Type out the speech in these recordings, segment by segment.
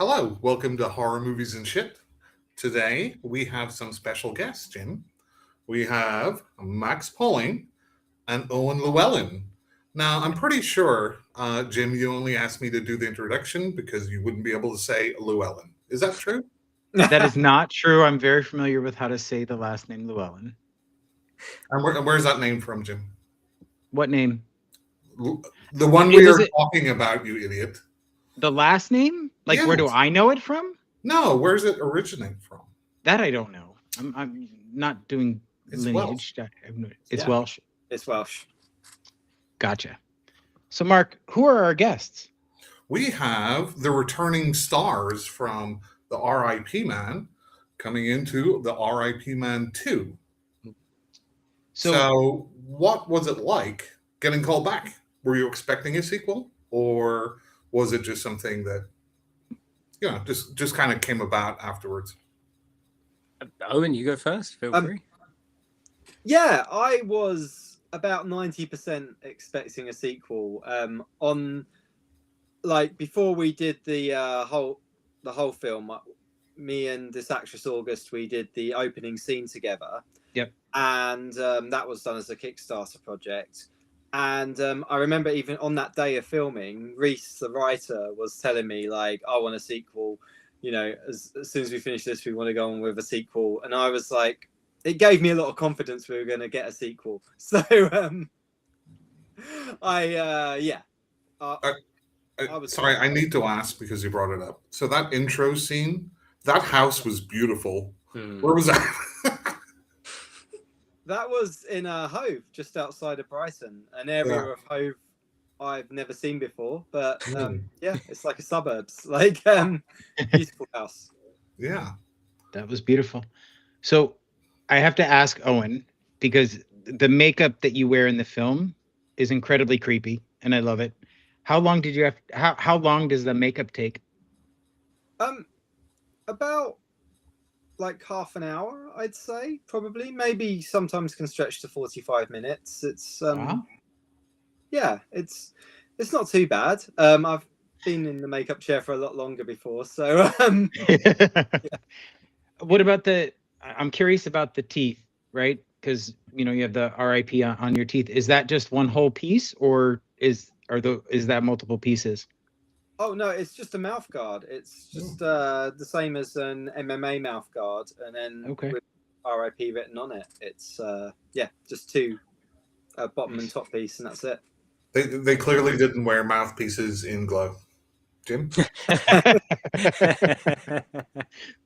Hello, welcome to Horror Movies and Shit. Today we have some special guests, Jim. We have Max Pauling and Owen Llewellyn. Now, I'm pretty sure, Jim, you only asked me to do the introduction because you wouldn't be able to say Llewellyn. Is that true? That is not true. I'm very familiar with how to say the last name Llewellyn. And where's that name from, Jim? What name? The one we Was are it talking about, you idiot. the last name? Like, where do Yes. I know it from? No, where's it originate from? That I don't know. I'm not doing It's Welsh. lineage. It's Yeah. Welsh. It's Welsh. Gotcha. So, Mark, who are our guests? We have the returning stars from the R.I.P Man coming into the R.I.P Man 2. So, what was it like getting called back? Were you expecting a sequel, or was it just something that just kind of came about afterwards? Owen, you go first. Feel free. Yeah, I was about 90% expecting a sequel. On like before we did the whole film, me and this actress August, we did the opening scene together. Yep. And that was done as a Kickstarter project. And I remember even on that day of filming, Reese, the writer, was telling me, like, I want a sequel. You know, as soon as we finish this, we want to go on with a sequel. And I was like, it gave me a lot of confidence we were going to get a sequel. So, I was Sorry, I need to ask because you brought it up. So that intro scene, that house was beautiful. Where was that? That was in Hove, just outside of Brighton, an area of Hove I've never seen before. But yeah, it's like a suburbs, like beautiful house. Yeah, that was beautiful. So, I have to ask Owen, because the makeup that you wear in the film is incredibly creepy, and I love it. How long did you have? How long does the makeup take? About like half an hour, I'd say, probably. Maybe sometimes can stretch to 45 minutes. It's Wow. Yeah, it's not too bad. I've been in the makeup chair for a lot longer before, so Yeah. What about I'm curious about the teeth, right? Because you have the RIP on your teeth. Is that just one whole piece, or is that multiple pieces? Oh no, it's just a mouth guard. It's just the same as an MMA mouth guard, and then with RIP written on it. It's just two bottom and top piece, and that's it. they clearly didn't wear mouthpieces in Glow. Jim?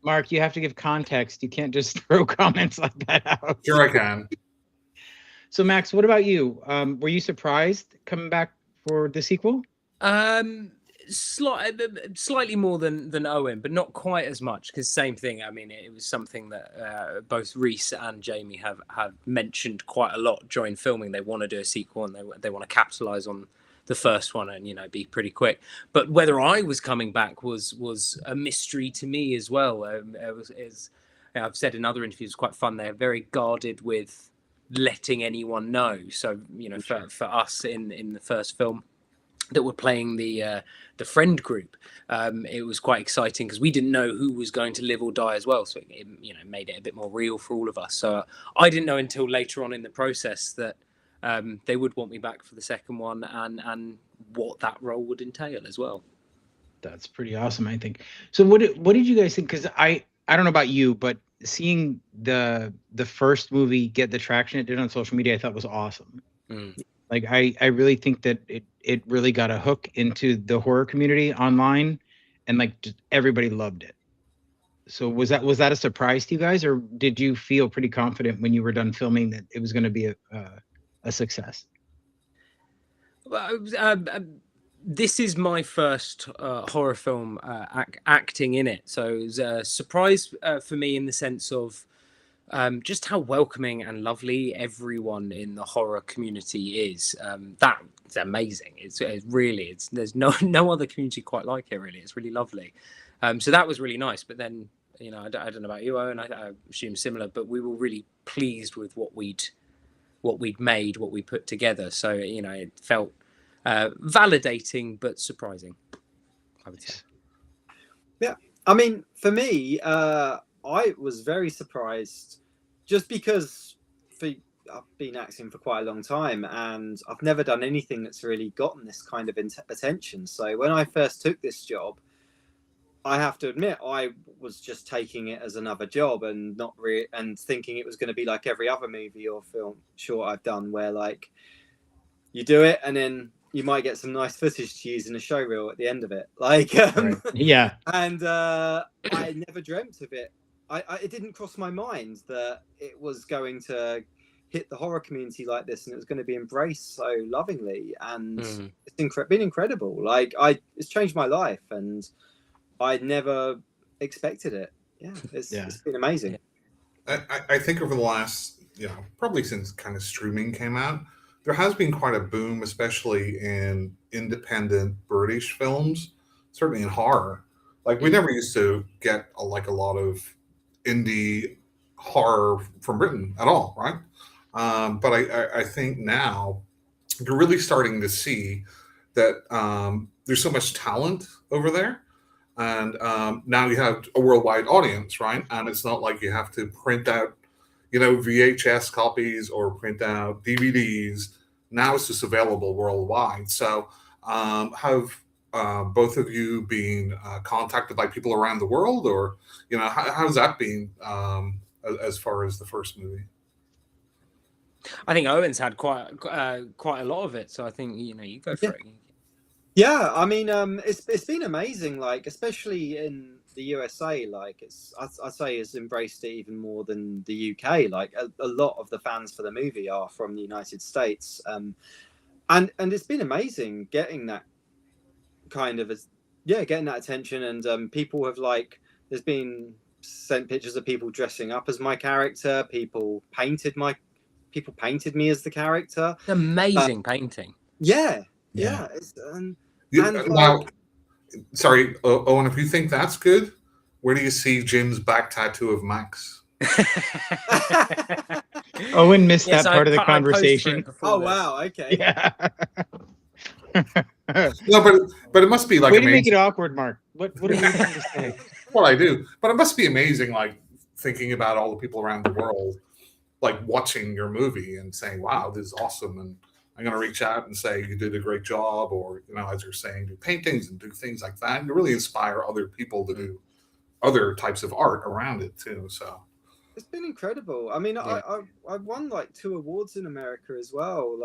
Mark, you have to give context. You can't just throw comments like that out. Sure I can. So, Max, what about you? Were you surprised coming back for the sequel? Slightly more than Owen, but not quite as much, because same thing. I mean, it was something that both Reese and Jamie have mentioned quite a lot during filming. They want to do a sequel, and they want to capitalize on the first one and be pretty quick. But whether I was coming back was a mystery to me as well. I've said in other interviews, it's quite fun. They're very guarded with letting anyone know. So for us in the first film that were playing the friend group, it was quite exciting because we didn't know who was going to live or die as well, so it made it a bit more real for all of us. So I didn't know until later on in the process that they would want me back for the second one, and what that role would entail as well. That's pretty awesome, I think. So what did you guys think? Because I don't know about you, but seeing the first movie get the traction it did on social media, I thought was awesome. Like I really think that it really got a hook into the horror community online, and like just everybody loved it. So was that a surprise to you guys, or did you feel pretty confident when you were done filming that it was going to be a success? Well, this is my first horror film acting in it, so it was a surprise for me in the sense of just how welcoming and lovely everyone in the horror community is. That's amazing. It's really there's no other community quite like it. Really, it's really lovely. So that was really nice. But then I don't know about you, Owen. I assume similar. But we were really pleased with what we'd made, what we put together. So it felt validating but surprising, I would say. I mean, for me, I was very surprised, just because I've been acting for quite a long time, and I've never done anything that's really gotten this kind of attention. So when I first took this job, I have to admit, I was just taking it as another job and not and thinking it was going to be like every other movie or film short I've done, where like you do it and then you might get some nice footage to use in a show reel at the end of it. Like, yeah. And I never dreamt of it. It didn't cross my mind that it was going to hit the horror community like this, and it was going to be embraced so lovingly. And it's been incredible. Like, it's changed my life, and I never expected it. Yeah, it's been amazing. I think over the last, probably since kind of streaming came out, there has been quite a boom, especially in independent British films, certainly in horror. Like, we never used to get a lot of indie horror from Britain at all, right? But I think now you're really starting to see that there's so much talent over there. And now you have a worldwide audience, right? And it's not like you have to print out, VHS copies or print out DVDs. Now it's just available worldwide. So have both of you been contacted by people around the world, or, how's that been as far as the first movie? I think Owen's had quite a lot of it. So I think, you go for it. Yeah, I mean, it's been amazing. Like, especially in the USA, like I'd say has embraced it even more than the UK. Like, a lot of the fans for the movie are from the United States, and it's been amazing getting that kind of getting that attention. And people have there's been sent pictures of people dressing up as my character. People painted me as the character. Amazing painting. Yeah. Now, sorry, Owen, if you think that's good, where do you see Jim's back tattoo of Max? Owen missed that part of the conversation. Oh, wow. Okay. Yeah. No, but it must be like way to make it awkward, Mark. What are you trying to say? Well, I do, but it must be amazing, like thinking about all the people around the world, like watching your movie and saying, "Wow, this is awesome," and I'm going to reach out and say you did a great job, or as you're saying, do paintings and do things like that. You really inspire other people to do other types of art around it too. So it's been incredible. I mean, I won 2 awards in America as well,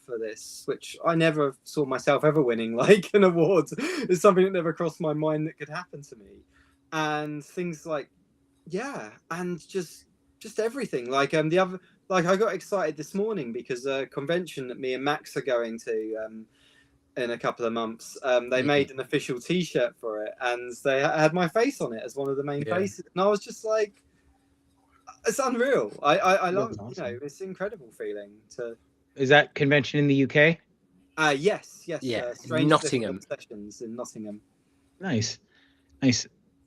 for this, which I never saw myself ever winning. An award is something that never crossed my mind that could happen to me, and things and just everything. I got excited this morning because a convention that me and Max are going to in a couple of months, they made an official T-shirt for it, and they had my face on it as one of the main faces, and I was just like, it's unreal. I love it. Awesome. It's an incredible feeling to. Is that convention in the UK? Yes. Yeah, Nottingham. Sessions in Nottingham. Nice.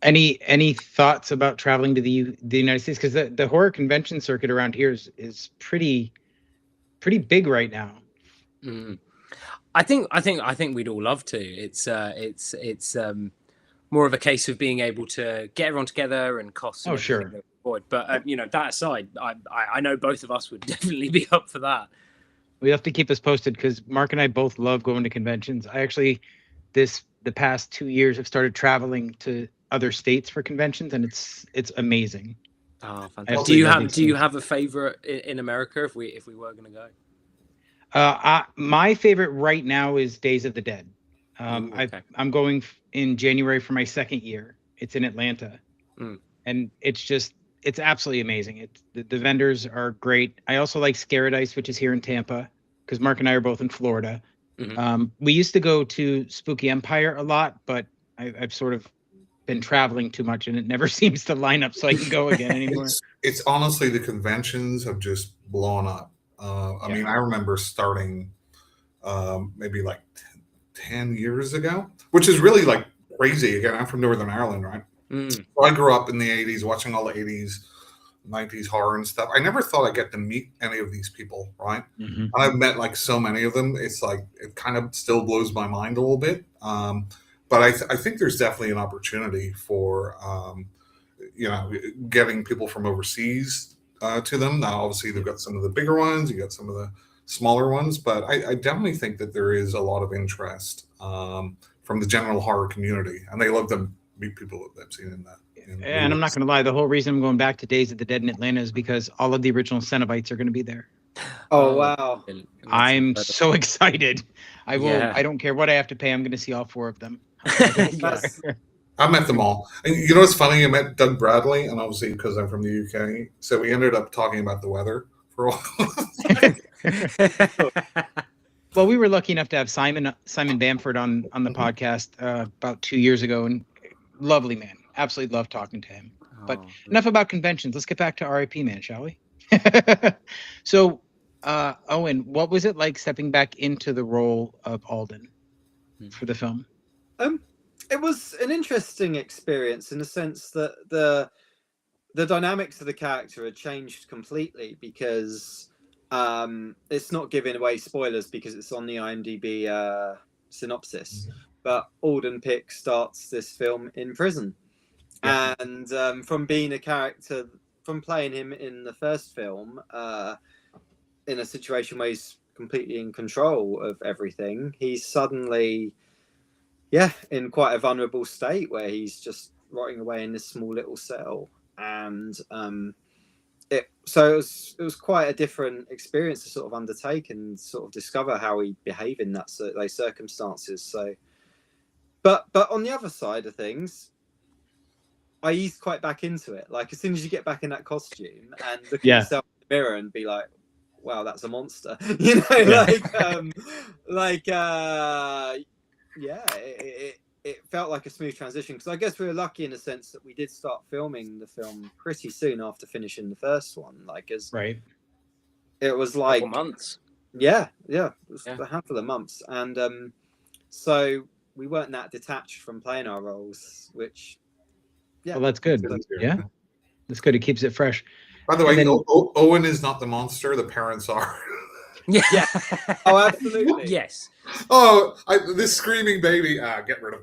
Any thoughts about traveling to the United States? Because the horror convention circuit around here is pretty big right now. I think we'd all love to. It's more of a case of being able to get everyone together and costs. Oh, sure. But that aside, I know both of us would definitely be up for that. We have to keep us posted because Mark and I both love going to conventions. I actually the past 2 years have started traveling to other states for conventions, and it's amazing. Oh, fantastic! Do you have a favorite in America if we were going to go? My favorite right now is Days of the Dead. Okay. I'm going in January for my second year. It's in Atlanta, and it's absolutely amazing. The vendors are great. I also like Scaradise, which is here in Tampa, because Mark and I are both in Florida. We used to go to Spooky Empire a lot, but I've sort of been traveling too much, and it never seems to line up so I can go again anymore. It's honestly, the conventions have just blown up. I mean, I remember starting maybe 10 years ago, which is really crazy. Again, I'm from Northern Ireland, right? So I grew up in the 80s watching all the 80s, 90s horror and stuff. I never thought I'd get to meet any of these people, right? And I've met so many of them. It's it kind of still blows my mind a little bit. but I think there's definitely an opportunity for getting people from overseas to them. Now, obviously, they've got some of the bigger ones, you got some of the smaller ones, but I definitely think that there is a lot of interest from the general horror community, and they love to meet people that they've seen in that. And I'm not going to lie, the whole reason I'm going back to Days of the Dead in Atlanta is because all of the original Cenobites are going to be there. Oh wow! I'm so excited. I don't care what I have to pay. I'm going to see all 4 of them. I met them all. And you know what's funny? I met Doug Bradley, and obviously because I'm from the UK, so we ended up talking about the weather for a while. Well, we were lucky enough to have Simon Bamford on the podcast about 2 years ago, and lovely man. Absolutely love talking to him. But enough about conventions. Let's get back to R.I.P Man, shall we? So, Owen, what was it like stepping back into the role of Alden for the film? It was an interesting experience in the sense that the dynamics of the character had changed completely because it's not giving away spoilers because it's on the IMDb synopsis. But Alden Pick starts this film in prison, and from being a character, from playing him in the first film, in a situation where he's completely in control of everything, he's suddenly in quite a vulnerable state where he's just rotting away in this small little cell. And it was quite a different experience to sort of undertake and sort of discover how he behave in those circumstances. So but on the other side of things, I eased quite back into it. Like as soon as you get back in that costume and look at yourself in the mirror and be like, wow, that's a monster. It felt like a smooth transition because I guess we were lucky in the sense that we did start filming the film pretty soon after finishing the first one. It was like months. It was a handful of months, and so we weren't that detached from playing our roles, which well, that's good. That's good. It keeps it fresh. By the way, Owen is not the monster; the parents are. Yeah. Oh, absolutely. Yes. Oh, this screaming baby. Get rid of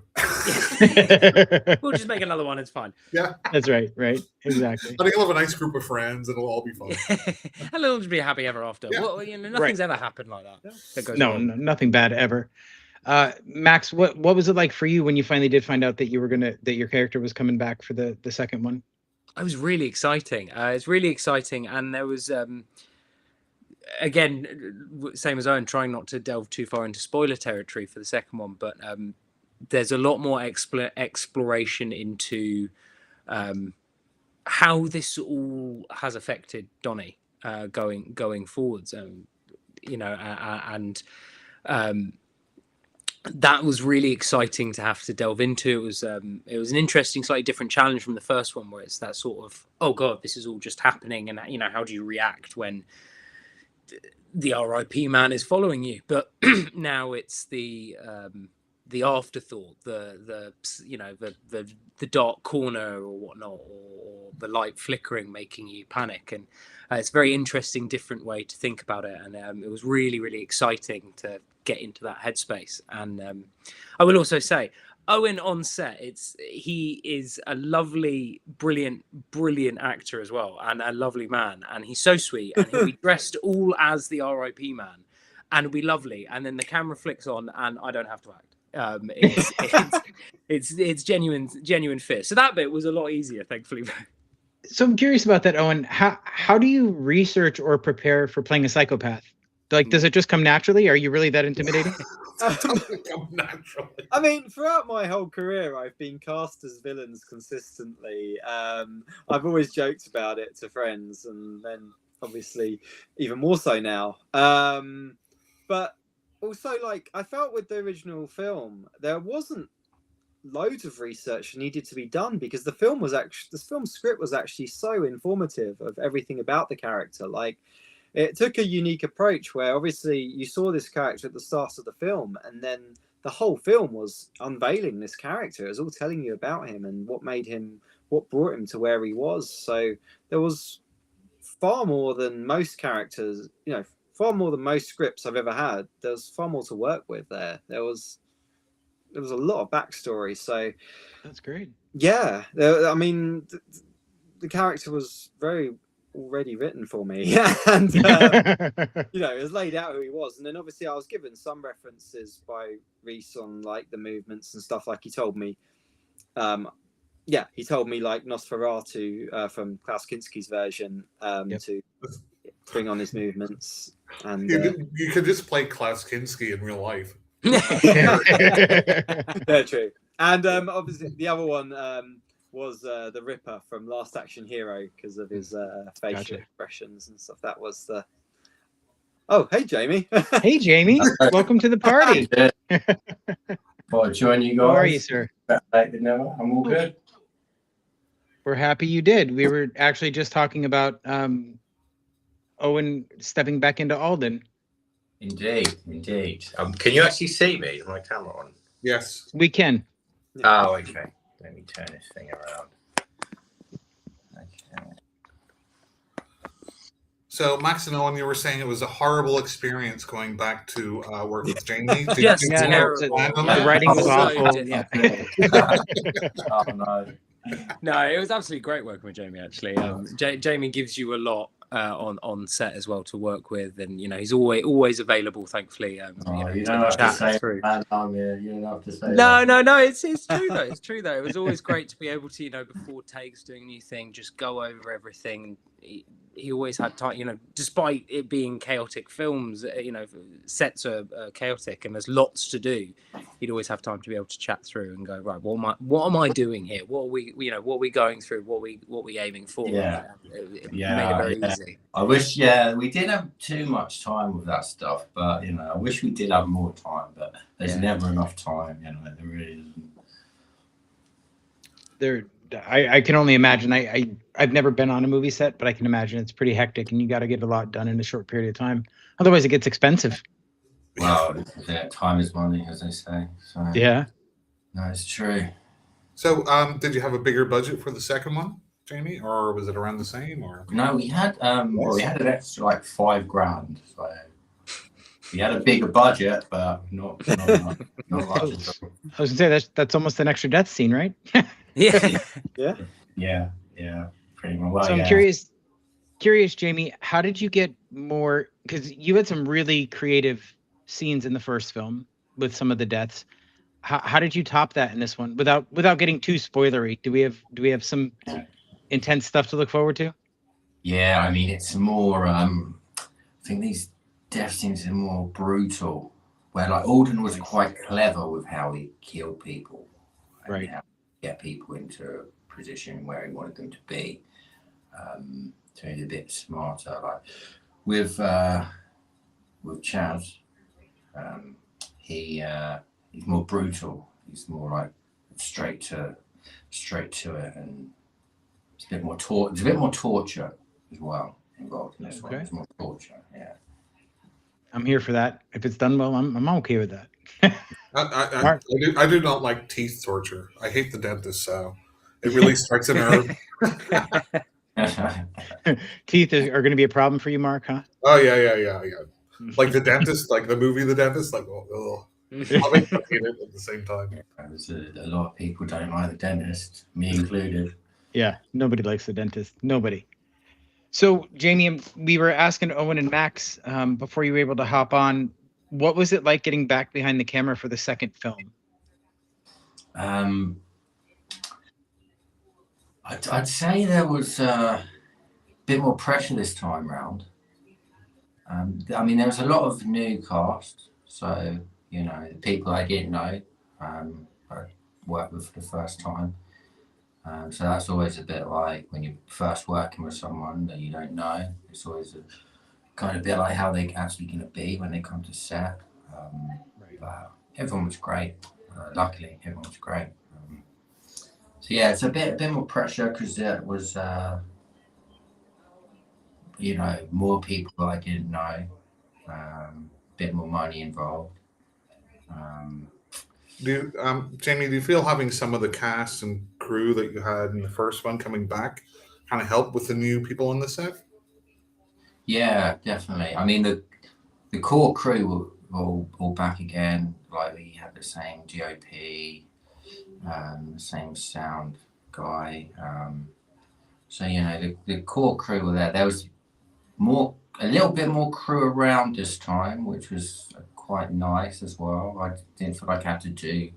him. We'll just make another one. It's fine. Yeah. That's right. Right. Exactly. I think he'll have a nice group of friends. It'll all be fun. And it'll just be happy ever after. Yeah. Well, nothing's ever happened like that. That goes no, nothing bad ever. Max, what was it like for you when you finally did find out that that your character was coming back for the second one? It was really exciting. It's really exciting, and there was again, same as Owen, trying not to delve too far into spoiler territory for the second one, but there's a lot more exploration into how this all has affected Donnie going forwards. That was really exciting to have to delve into. It was an interesting, slightly different challenge from the first one, where it's that sort of, oh god, this is all just happening, and how do you react when the R.I.P. man is following you? But now it's the afterthought, the dark corner or whatnot, or the light flickering, making you panic, and it's a very interesting, different way to think about it, and it was really, really exciting to get into that headspace. And I will also say, Owen on set, he is a lovely, brilliant actor as well, and a lovely man, and he's so sweet, and he'll be dressed all as the R.I.P. man, and it'll be lovely, and then the camera flicks on, and I don't have to act. It's genuine fear. So that bit was a lot easier, thankfully. So I'm curious about that, Owen. How do you research or prepare for playing a psychopath? Like, does it just come naturally? Are you really that intimidating? I mean, throughout my whole career, I've been cast as villains consistently. I've always joked about it to friends, and then obviously even more so now. But also, like, I felt with the original film, there wasn't loads of research needed to be done because the film script was actually so informative of everything about the character. Like, it took a unique approach where obviously you saw this character at the start of the film, and then the whole film was unveiling this character. It was all telling you about him and what brought him to where he was. So there was far more than most characters, far more than most scripts I've ever had. There was far more to work with there. There was there was a lot of backstory. So That's great. yeah, I mean, the character was very already written for me, and you know, it was laid out who he was. And then obviously I was given some references by Reese on like the movements and stuff. Like he told me, he told me like Nosferatu from Klaus Kinski's version to bring on his movements. And you could just play Klaus Kinski in real life. yeah, true. And obviously the other one was the Ripper from Last Action Hero because of his facial expressions and stuff. That was the. Oh, hey Jamie. Hey Jamie, welcome to the party. I'll join you guys. How are you, sir? I'm all good. We're happy you did. We were actually just talking about Owen stepping back into Alden. Indeed. Can you actually see me? Is my camera on? Yes. We can. Oh, okay. Let me turn this thing around. Okay. So, Max and Owen, you were saying it was a horrible experience going back to work with Jamie. Yes, the writing was awful. Yeah. Oh, no. No, it was absolutely great working with Jamie. Actually, Jamie gives you a lot on set as well to work with, and you know he's always available. Thankfully, you don't have to say through. that. You don't have to say No, that. it's true though. It's true though. It was always great to be able to, you know, before takes, doing a new thing, just go over everything. He always had time, you know, despite it being chaotic films, you know, sets are chaotic and there's lots to do. He'd always have time to be able to chat through and go, right, what am I doing here? What are we, you know, what are we going through? What are we aiming for? Yeah. It made it very easy. I wish, we did have too much time with that stuff, but you know, I wish we did have more time, but there's never enough time, you know, there really isn't. I can only imagine. I've never been on a movie set, but I can imagine it's pretty hectic, and you got to get a lot done in a short period of time. Otherwise, it gets expensive. Well, time is money, as they say. So, yeah, no, it's true. So, did you have a bigger budget for the second one, Jamie, or was it around the same? Or no, we had we had an extra like $5,000. So we had a bigger budget, but not much. I was gonna say that's almost an extra death scene, right? Yeah, pretty much. Well, so I'm curious, Jamie, how did you get more? Because you had some really creative scenes in the first film with some of the deaths. How did you top that in this one without getting too spoilery? Do we have some intense stuff to look forward to? Yeah, I mean it's more. I think these death scenes are more brutal. Where like Alden was quite clever with how he killed people, right? How to get people into a position where he wanted them to be. So he's a bit smarter. Like with Chaz, he's more brutal. He's more like straight to it, and it's a bit more There's a bit more torture as well involved in this one. There's more torture. Yeah. I'm here for that. If it's done well, I'm okay with that. I do not like teeth torture. I hate the dentist, so it really strikes a nerve. Teeth are going to be a problem for you, Mark, huh? Oh yeah. Like the dentist, like the movie The Dentist, like I'll hate it at the same time. A lot of people don't like the dentist, me included. Yeah, nobody likes the dentist. Nobody. So, Jamie, we were asking Owen and Max before you were able to hop on, what was it like getting back behind the camera for the second film? I'd say there was a bit more pressure this time round. I mean, there was a lot of new cast, so you know, the people I didn't know, I worked with for the first time. So that's always a bit like when you're first working with someone that you don't know. It's always a kind of bit like how they're actually going to be when they come to set. But everyone was great. Luckily, everyone was great. So yeah, it's a bit more pressure because it was, you know, more people I didn't know, bit more money involved. Jamie, do you feel having some of the cast and crew that you had in the first one coming back kind of help with the new people on the set? Yeah, definitely. I mean, the core crew all back again. Like we had the same DOP, same sound guy. So the core crew were there. There was a little bit more crew around this time, which was quite nice as well. I didn't feel like I had to do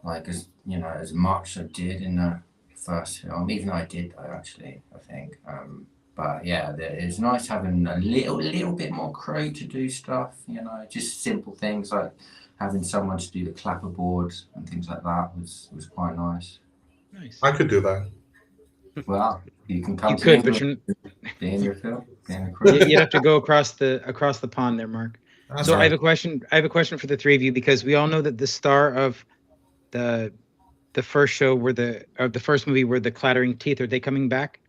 like as much as I did in the first film, even though I did though, actually, I think. But yeah, it's nice having a little bit more crew to do stuff, just simple things like having someone to do the clapperboards and things like that was quite nice. Nice. I could do that. Well, you can come You to could, but England, be in your film, be in the crew. you'd have to go across the pond there, Mark. That's So right. I have a question. I have a question for the three of you, because we all know that the star of the first show the first movie were the clattering teeth. Are they coming back?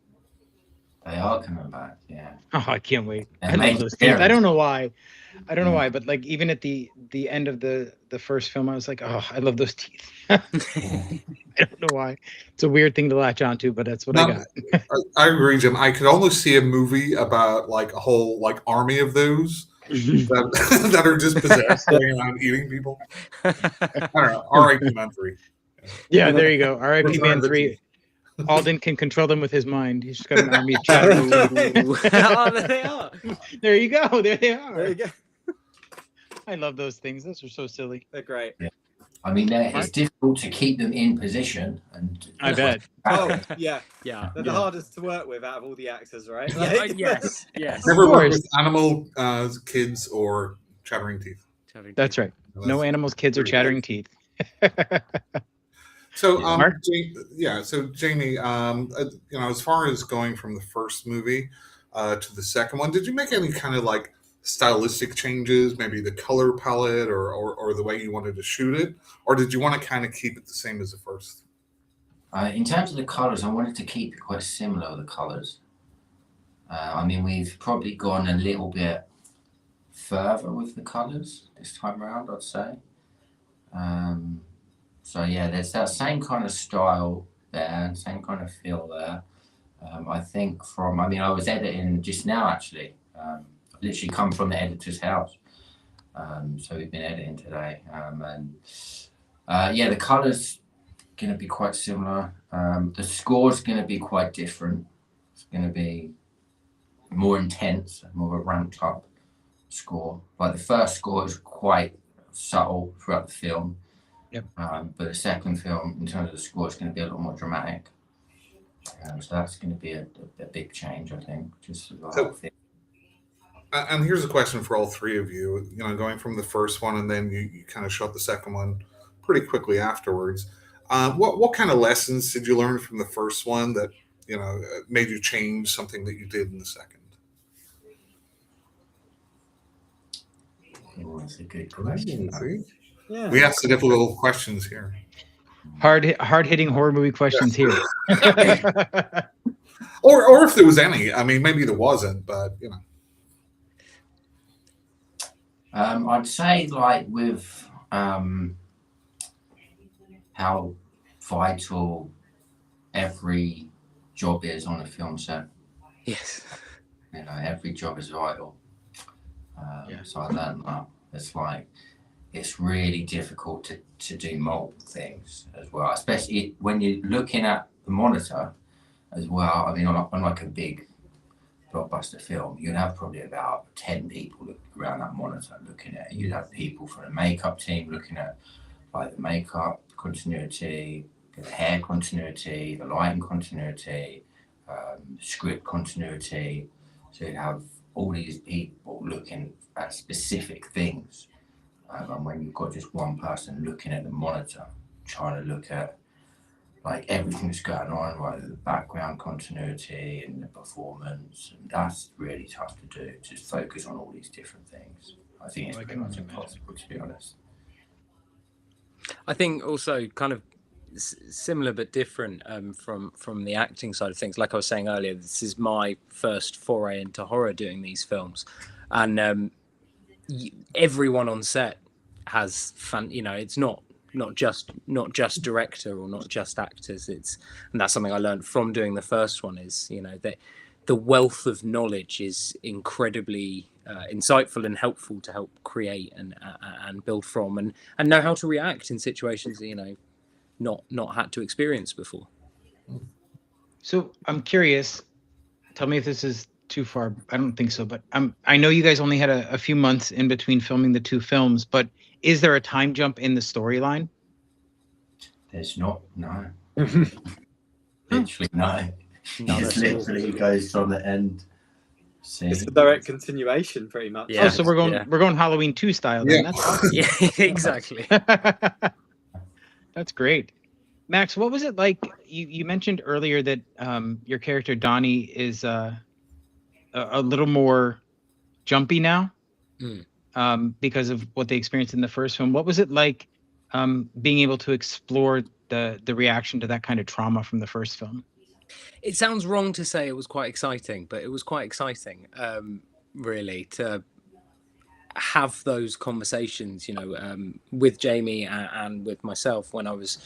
They are coming back, yeah. Oh, I can't wait. And I love make those teeth. I appearance. don't know why. Yeah. But like even at the end of the first film, I was like, oh, I love those teeth. I don't know why. It's a weird thing to latch onto, but that's what I got. I agree, Jim. I could almost see a movie about like a whole like army of those that are just possessed, going around eating people. I don't know. R.I.P Man 3. Yeah, there you go. R.I.P Return Man of the 3. Teeth. Alden can control them with his mind. He's just got an army of chattering teeth. Oh, there they are. There you go. There they are. There you go. I love those things. Those are so silly. They're great. I mean, it's difficult to keep them in position, and I bet. Oh, yeah. Yeah. They're the hardest to work with out of all the actors, right? Yes. Never work course. with animal kids or chattering teeth. That's right. No animals, kids, or chattering teeth. So, Mark? So Jamie, as far as going from the first movie to the second one, did you make any kind of like stylistic changes, maybe the color palette or the way you wanted to shoot it, or did you want to kind of keep it the same as the first? In terms of the colors, I wanted to keep it quite similar, the colors. I mean, we've probably gone a little bit further with the colors this time around, I'd say. So yeah, there's that same kind of style there and same kind of feel there. I think I was editing just now, actually. I've literally come from the editor's house. So we've been editing today. The colors going to be quite similar. The score's going to be quite different. It's going to be more intense, more of a ramped up score. Like the first score is quite subtle throughout the film. Yep. But the second film, in terms of the score, is going to be a lot more dramatic. So that's going to be a big change, I think. Just the whole thing. And here's a question for all three of you. Going from the first one and then you kind of shot the second one pretty quickly afterwards. What kind of lessons did you learn from the first one that made you change something that you did in the second? Oh, that's a good question. Yeah. We ask the difficult questions here. Hard hitting horror movie questions here. Or if there was any. I mean, maybe there wasn't, but I'd say like with how vital every job is on a film set. Yes. Every job is vital. So I learned that. It's really difficult to do multiple things as well, especially when you're looking at the monitor as well. I mean, on like a big blockbuster film, you'd have probably about 10 people around that monitor looking at it. You'd have people from the makeup team looking at like the makeup continuity, the hair continuity, the lighting continuity, script continuity. So you'd have all these people looking at specific things. And when you've got just one person looking at the monitor, trying to look at like everything that's going on, right, the background continuity and the performance, and that's really tough to do. Just focus on all these different things. I think it's pretty much impossible, to be honest. I think also kind of similar but different from the acting side of things. Like I was saying earlier, this is my first foray into horror doing these films, and everyone on set has fun. It's not just director or not just actors. And that's something I learned from doing the first one is that the wealth of knowledge is incredibly insightful and helpful to help create and build from, and know how to react in situations that, you know, not had to experience before. So I'm curious. Tell me if this is too far. I don't think so, but I know you guys only had a few months in between filming the two films, but is there a time jump in the storyline? There's not, no. Literally, no. None It's at all. literally goes from the end. See? It's a direct continuation, pretty much. Yeah. Oh, so we're going Halloween 2 style then. Yeah. That's awesome. Yeah, exactly. That's great. Max, what was it like? You mentioned earlier that your character Donnie is a little more jumpy now because of what they experienced in the first film. What was it like being able to explore the reaction to that kind of trauma from the first film? It sounds wrong to say it was quite exciting, but it was quite exciting, really, to have those conversations, you know, with Jamie and with myself when I was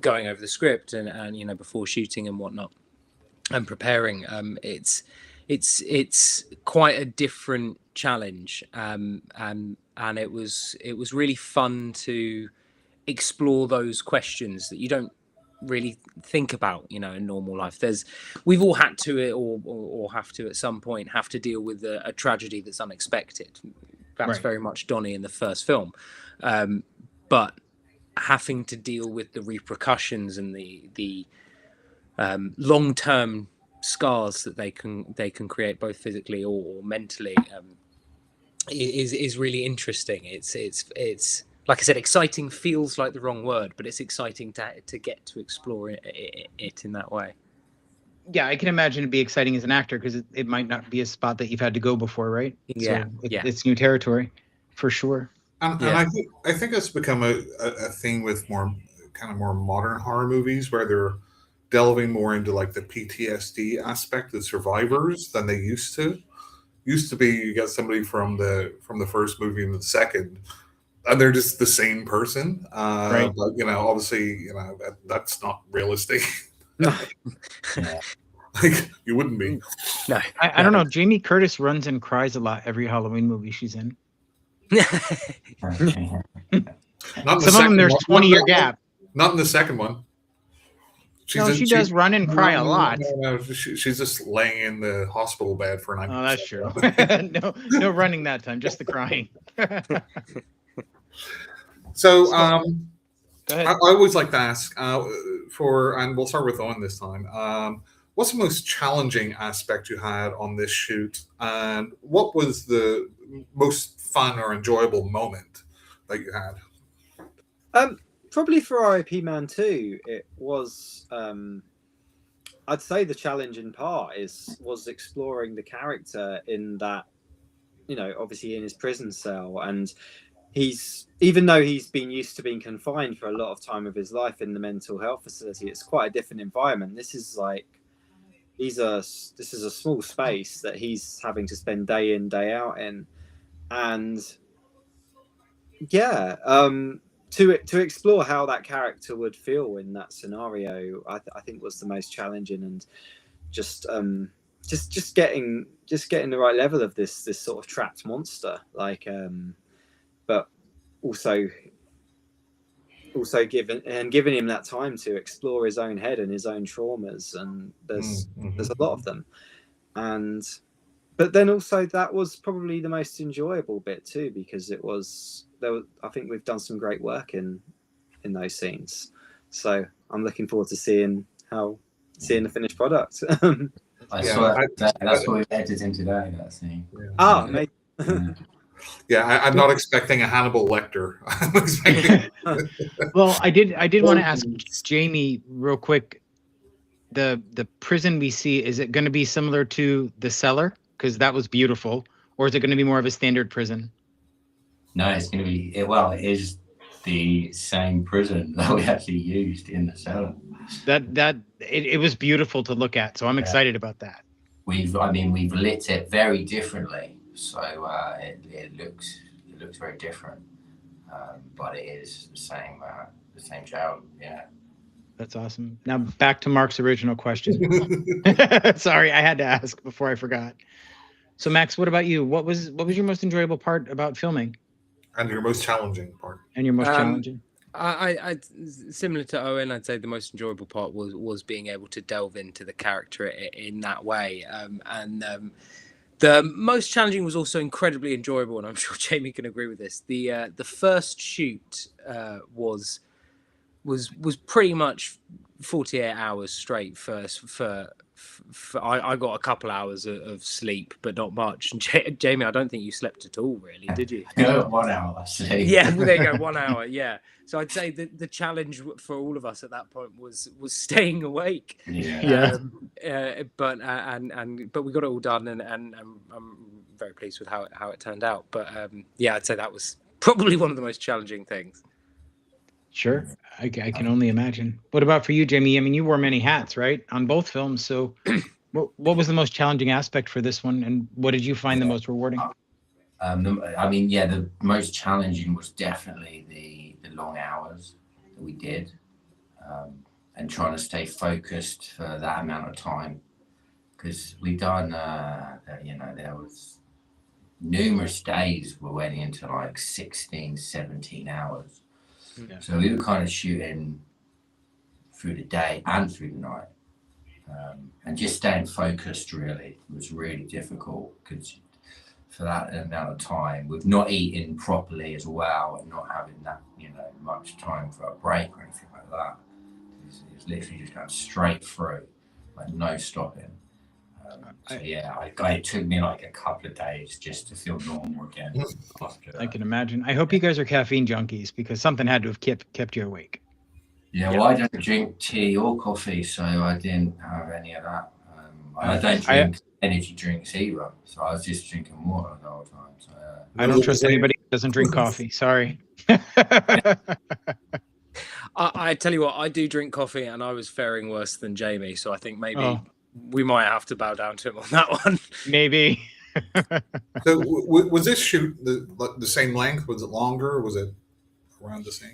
going over the script and you know, before shooting and whatnot and preparing. It's quite a different challenge, and it was really fun to explore those questions that you don't really think about, you know, in normal life. We've all had to or have to at some point have to deal with a tragedy that's unexpected. That's Right. very much Donnie in the first film, but having to deal with the repercussions and the long-term scars that they can create both physically or mentally is really interesting. It's like I said, exciting feels like the wrong word, but it's exciting to get to explore it in that way. Yeah, I can imagine it'd be exciting as an actor because it might not be a spot that you've had to go before, right? Yeah, So yeah. It's new territory, for sure. And I think it's become a thing with more modern horror movies where they're delving more into like the PTSD aspect of survivors than they used to. Used to be you get somebody from the first movie and the second, and they're just the same person. Right. But you know, obviously, you know that's not realistic. No. Yeah. Like you wouldn't be. No, I don't know. Jamie Curtis runs and cries a lot every Halloween movie she's in. Not in the Some of them second there's one. 20-year gap. Not in the second one. No, she does run and cry a lot. No, she's just laying in the hospital bed for 90 Oh, that's true. no running that time, just the crying. So, Go ahead. I always like to ask and we'll start with Owen this time. What's the most challenging aspect you had on this shoot, and what was the most fun or enjoyable moment that you had? Probably for R.I.P Man 2, it was. I'd say the challenging part was exploring the character in that, you know, obviously in his prison cell, and even though he's been used to being confined for a lot of time of his life in the mental health facility, it's quite a different environment. This is a small space that he's having to spend day in, day out in, and yeah, to explore how that character would feel in that scenario, I think was the most challenging, and just getting the right level of this sort of trapped monster, like, but also giving him that time to explore his own head and his own traumas, and there's a lot of them, but then also that was probably the most enjoyable bit too, because I think we've done some great work in those scenes, so I'm looking forward to seeing the finished product. I saw that's what we edited in today, that scene. Amazing. Yeah, I'm not expecting a Hannibal Lecter. I'm expecting. Well, I did want to ask Jamie real quick. The prison we see, is it going to be similar to The Cellar, because that was beautiful, or is it going to be more of a standard prison? No, it's going to be it is the same prison that we actually used in The Cellar. It was beautiful to look at, so I'm excited about that. We've lit it very differently, so it looks very different, but it is the same jail. Yeah. That's awesome. Now back to Mark's original question. Sorry, I had to ask before I forgot. So Max, what about you? What was your most enjoyable part about filming And your most challenging part? and your most Um, challenging? I similar to Owen, I'd say the most enjoyable part was being able to delve into the character in that way, and the most challenging was also incredibly enjoyable, and I'm sure Jamie can agree with this. The first shoot was pretty much 48 hours straight first for I got a couple hours of sleep, but not much. And Jamie, I don't think you slept at all, really, did you? No, 1 hour sleep. Yeah, well, there you go, 1 hour. Yeah, so I'd say the challenge for all of us at that point was staying awake. Yeah. But we got it all done, and I'm very pleased with how it turned out. But yeah, I'd say that was probably one of the most challenging things. Sure, I can only imagine. What about for you, Jamie? I mean, you wore many hats, right, on both films. So, what was the most challenging aspect for this one, and what did you find the most rewarding? The most challenging was definitely the long hours that we did, and trying to stay focused for that amount of time, because we done, there was numerous days we went into like 16, 17 hours. Yeah. So we were kind of shooting through the day and through the night, and just staying focused really was really difficult, because for that amount of time, with not eating properly as well and not having that, much time for a break or anything like that, it was literally just going straight through, like no stopping. It took me like a couple of days just to feel normal again after that. I can imagine. I hope you guys are caffeine junkies, because something had to have kept you awake. Yeah, well, I don't drink tea or coffee, so I didn't have any of that. I don't drink energy drinks either, so I was just drinking water the whole time. So I don't trust anybody who doesn't drink coffee. Sorry. I tell you what, I do drink coffee, and I was faring worse than Jamie, so I think maybe we might have to bow down to him on that one. Maybe. So was this shoot the same length? Was it longer? Was it around the same?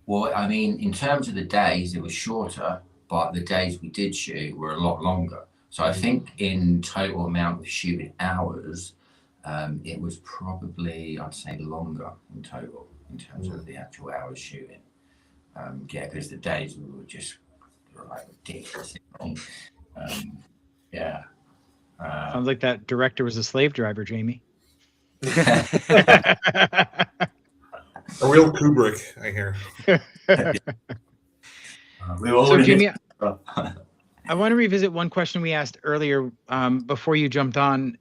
Well, I mean, in terms of the days, it was shorter, but the days we did shoot were a lot longer. So I think in total amount of shooting hours, it was probably, I'd say, longer in total in terms of the actual hours shooting. Because the days were just like ridiculous. Sounds like that director was a slave driver, Jamie. A real Kubrick, I hear. So, Jamie, I want to revisit one question we asked earlier before you jumped on.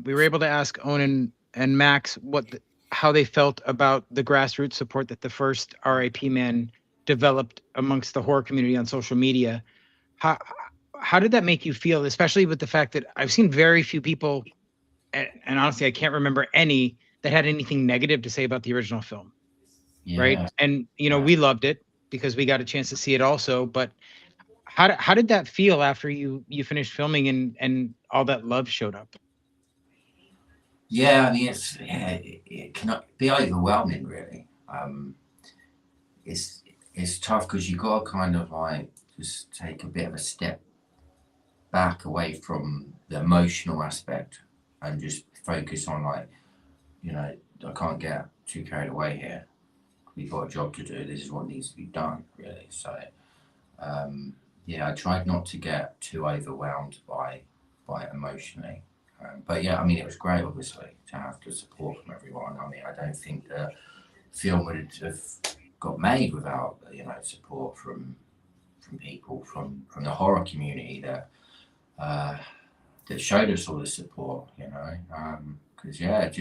We were able to ask Owen and Max how they felt about the grassroots support that the first R.I.P Man developed amongst the horror community on social media. How did that make you feel, especially with the fact that I've seen very few people, and honestly, I can't remember any that had anything negative to say about the original film. Yeah. Right. And, we loved it because we got a chance to see it also. But how did that feel after you finished filming and all that love showed up? Yeah, I mean, it can be overwhelming, really. It's tough because you got to kind of like just take a bit of a step back away from the emotional aspect and just focus on I can't get too carried away here. We've got a job to do. This is what needs to be done, really. So, I tried not to get too overwhelmed by it emotionally. But yeah, I mean, it was great, obviously, to have the support from everyone. I mean, I don't think the film would have got made without support from people from the horror community that showed us all the support. Because it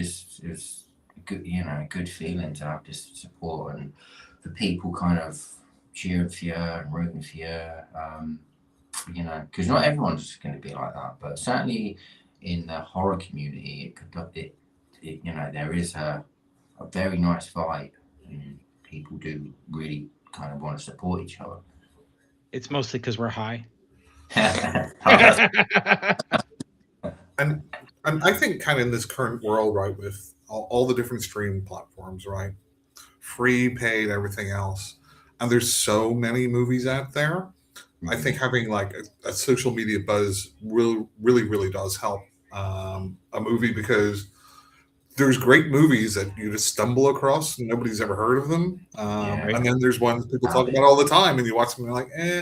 was good, a good feeling to have this support and the people kind of cheering for you and rooting for you. Because not everyone's going to be like that, but certainly in the horror community, there is a very nice vibe, and people do really kind of want to support each other. It's mostly because we're high. And I think kind of in this current world, right, with all the different streaming platforms, right, free, paid, everything else, and there's so many movies out there. I think having like a social media buzz really does help a movie, because there's great movies that you just stumble across and nobody's ever heard of them. And then there's ones people talk about all the time and you watch them and you're like, eh.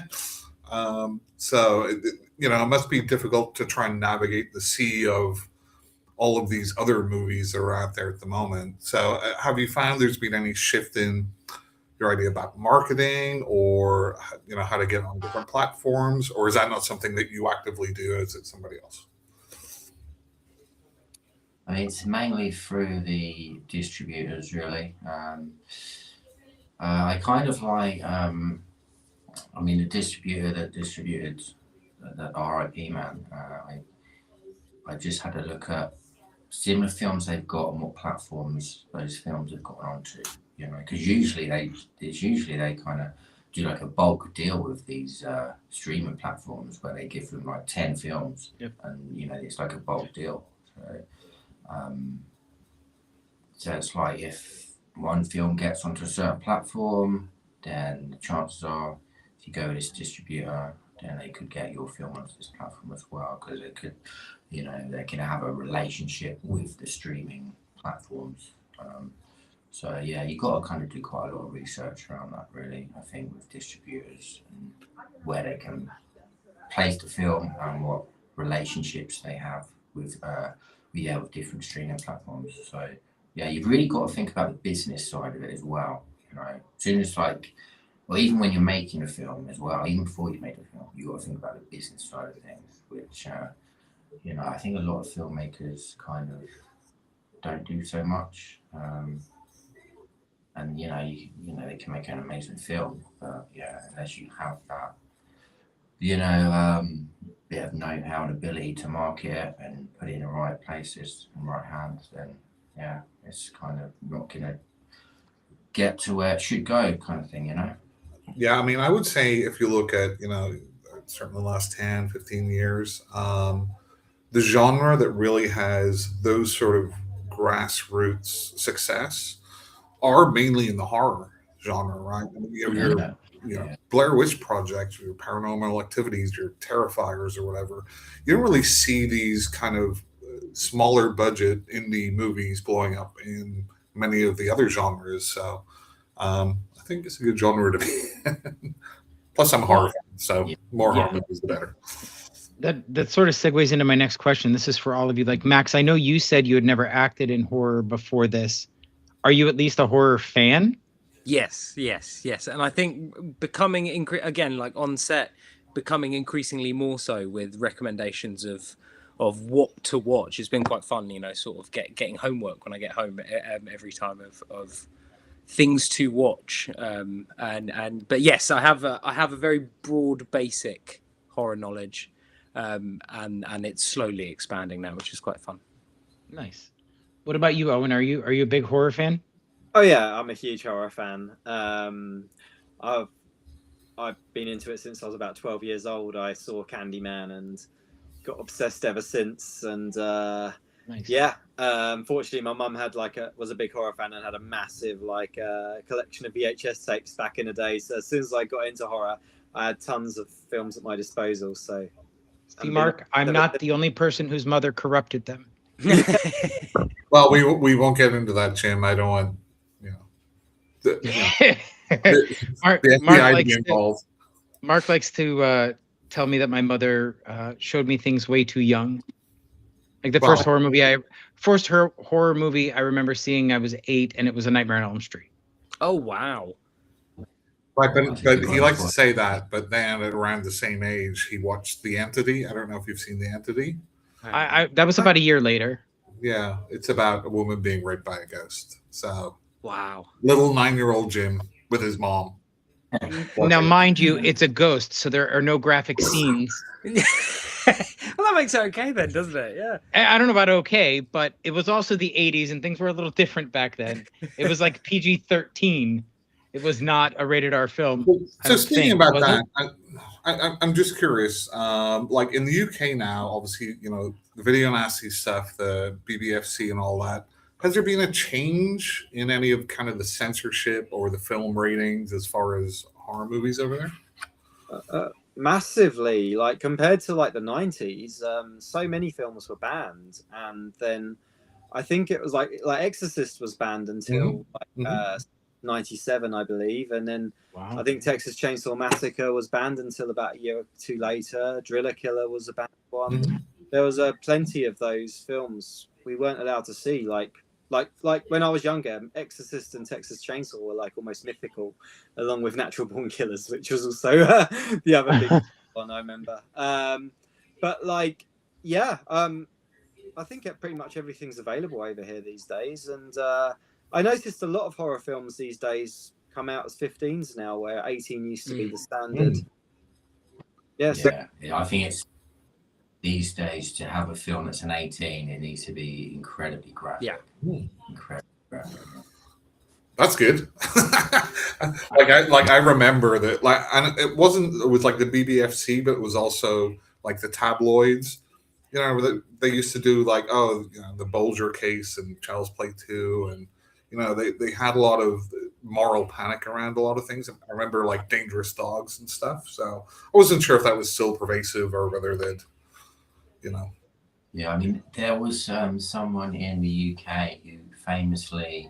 So, it must be difficult to try and navigate the sea of all of these other movies that are out there at the moment. So, have you found there's been any shift in your idea about marketing, or how to get on different platforms, or is that not something that you actively do? Is it somebody else? I mean, it's mainly through the distributors, really. I kind of like, the distributor that distributed that R.I.P Man. I just had a look at similar films they've got and what platforms those films have gone onto. Because usually they kind of do like a bulk deal with these streaming platforms where they give them like 10 films, and it's like a bulk deal. So it's like if one film gets onto a certain platform, then the chances are, if you go with this distributor, then they could get your film onto this platform as well, because it could, they can have a relationship with the streaming platforms. So yeah, you've got to kind of do quite a lot of research around that, really, I think, with distributors and where they can place the film and what relationships they have with different streaming platforms. So yeah, you've really got to think about the business side of it as well. As soon as even when you're making a film as well, even before you make a film, you've got to think about the business side of things, which I think a lot of filmmakers kind of don't do so much. And they can make an amazing film, but unless you have that bit of know-how and ability to market it and put it in the right places and right hands, then it's kind of not gonna get to where it should go, kind of thing. Yeah, I mean, I would say if you look at, certainly the last 10, 15 years, the genre that really has those sort of grassroots success are mainly in the horror genre, right? I mean, you have your Blair Witch Project, your Paranormal Activities, your Terrifiers, or whatever. You don't really see these kind of smaller budget indie movies blowing up in many of the other genres. So I think it's a good genre to be in. Plus, I'm a horror fan, so more horror movies, the better. That sort of segues into my next question. This is for all of you. Like, Max, I know you said you had never acted in horror before this. Are you at least a horror fan? Yes. And I think becoming, again, like on set, becoming increasingly more so with recommendations of what to watch has been quite fun, sort of getting homework when I get home every time of things to watch. But yes, I have a very broad, basic horror knowledge, and it's slowly expanding now, which is quite fun. Nice. What about you, Owen? Are you a big horror fan? Oh yeah, I'm a huge horror fan. I've been into it since I was about 12 years old. I saw Candyman and got obsessed ever since. And nice. Unfortunately, my mum was a big horror fan and had a massive collection of VHS tapes back in the day. So as soon as I got into horror, I had tons of films at my disposal. So, see, Mark, I'm not the only person whose mother corrupted them. Well, we won't get into that, Jim. I don't want Mark likes to tell me that my mother showed me things way too young. Like the first horror movie I remember seeing, I was 8, and it was A Nightmare on Elm Street. Oh wow! Right, but he likes to say that. But then at around the same age, he watched The Entity. I don't know if you've seen The Entity. That was about a year later. Yeah, it's about a woman being raped by a ghost. So wow, little 9-year-old Jim with his mom. Now, mind you, it's a ghost, so there are no graphic scenes. Well, that makes it okay then, doesn't it? Yeah. I don't know about okay, but it was also the 80s, and things were a little different back then. It was like PG-13. It was not a rated R film. So speaking about that, I'm just curious. Like in the UK now, obviously, the video nasty stuff, the BBFC and all that. Has there been a change in any of kind of the censorship or the film ratings as far as horror movies over there? Massively, like compared to like the 90s, so many films were banned, and then I think it was like Exorcist was banned until like 97, I believe, and then I think Texas Chainsaw Massacre was banned until about a year or two later. Driller Killer was a banned one. There was plenty of those films we weren't allowed to see. Like when I was younger, Exorcist and Texas Chainsaw were like almost mythical, along with Natural Born Killers, which was also the other big one I remember. But like, yeah, I think pretty much everything's available over here these days, and I noticed a lot of horror films these days come out as 15s now, where 18 used to be the standard. Yeah, I think it's these days to have a film that's an 18, it needs to be incredibly graphic. Yeah, incredibly graphic. That's good. I remember that, like, and it was like the BBFC, but it was also like the tabloids. You know, they used to do like, the Bolger case and Child's Play 2, and they had a lot of moral panic around a lot of things. I remember like Dangerous Dogs and stuff. So I wasn't sure if that was still pervasive or whether they'd, Yeah, I mean, there was someone in the UK who famously,